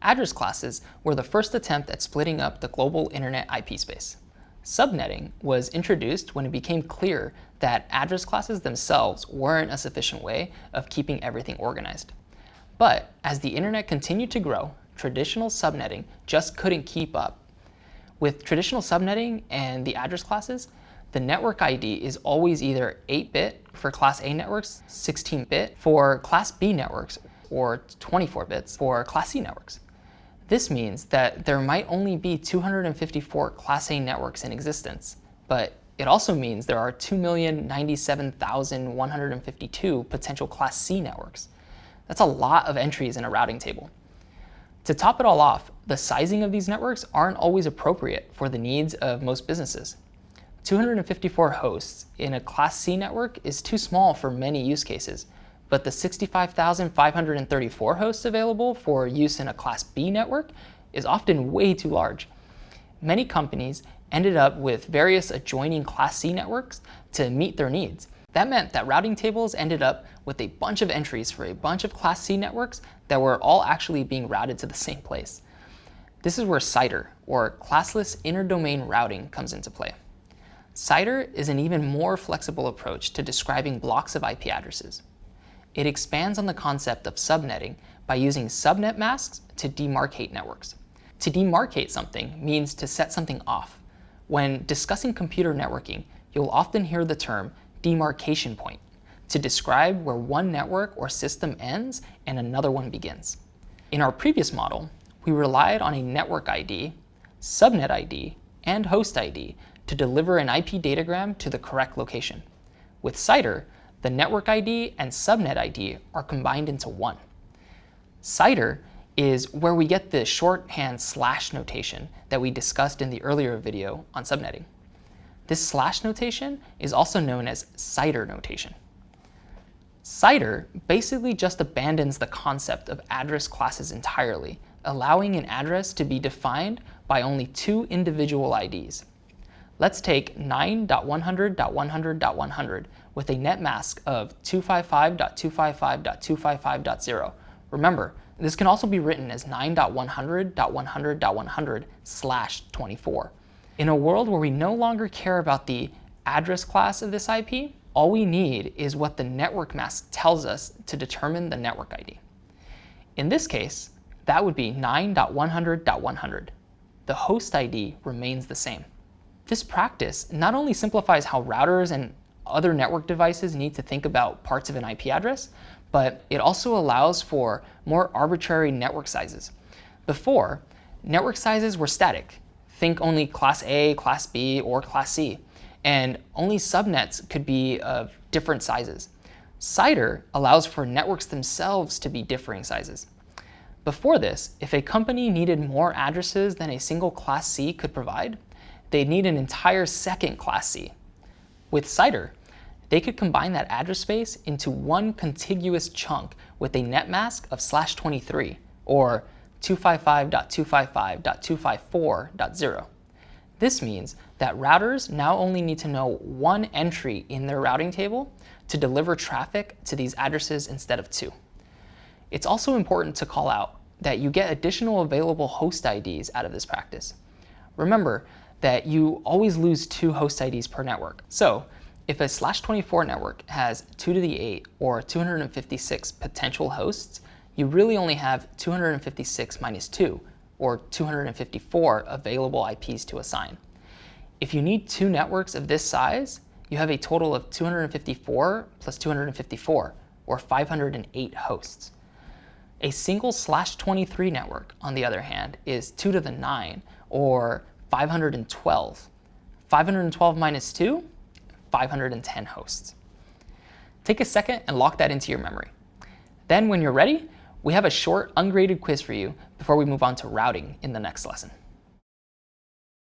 Address classes were the first attempt at splitting up the global internet IP space. Subnetting was introduced when it became clear that address classes themselves weren't a sufficient way of keeping everything organized. But as the internet continued to grow, traditional subnetting just couldn't keep up. With traditional subnetting and the address classes, the network ID is always either 8-bit for Class A networks, 16-bit for Class B networks, or 24 bits for Class C networks. This means that there might only be 254 Class A networks in existence, but it also means there are 2,097,152 potential Class C networks. That's a lot of entries in a routing table. To top it all off, the sizing of these networks aren't always appropriate for the needs of most businesses. 254 hosts in a Class C network is too small for many use cases, but the 65,534 hosts available for use in a Class B network is often way too large. Many companies ended up with various adjoining Class C networks to meet their needs. That meant that routing tables ended up with a bunch of entries for a bunch of Class C networks that were all actually being routed to the same place. This is where Cidr, or classless interdomain routing, comes into play. Cidr is an even more flexible approach to describing blocks of IP addresses. It expands on the concept of subnetting by using subnet masks to demarcate networks. To demarcate something means to set something off. When discussing computer networking, you'll often hear the term demarcation point to describe where one network or system ends and another one begins. In our previous model, we relied on a network ID, subnet ID, and host ID to deliver an IP datagram to the correct location. With Cidr, the network ID and subnet ID are combined into one. Cidr is where we get the shorthand slash notation that we discussed in the earlier video on subnetting. This slash notation is also known as Cidr notation. Cidr basically just abandons the concept of address classes entirely, allowing an address to be defined by only two individual IDs. Let's take 9.100.100.100 with a net mask of 255.255.255.0. Remember, this can also be written as 9.100.100.100/24. In a world where we no longer care about the address class of this IP, all we need is what the network mask tells us to determine the network ID. In this case, that would be 9.100.100. The host ID remains the same. This practice not only simplifies how routers and other network devices need to think about parts of an IP address, but it also allows for more arbitrary network sizes. Before, network sizes were static. Think only Class A, Class B, or Class C, and only subnets could be of different sizes. Cidr allows for networks themselves to be differing sizes. Before this, if a company needed more addresses than a single Class C could provide, they'd need an entire second Class C. With Cidr, they could combine that address space into one contiguous chunk with a net mask of /23, or 255.255.254.0. This means that routers now only need to know one entry in their routing table to deliver traffic to these addresses instead of two. It's also important to call out that you get additional available host IDs out of this practice. Remember that you always lose two host IDs per network. So if a /24 network has 2 to the 8 or 256 potential hosts, you really only have 256 minus 2, or 254 available IPs to assign. If you need two networks of this size, you have a total of 254 plus 254, or 508 hosts. A single /23 network, on the other hand, is 2 to the 9, or 512. 512 minus 2, 510 hosts. Take a second and lock that into your memory. Then when you're ready, we have a short ungraded quiz for you before we move on to routing in the next lesson.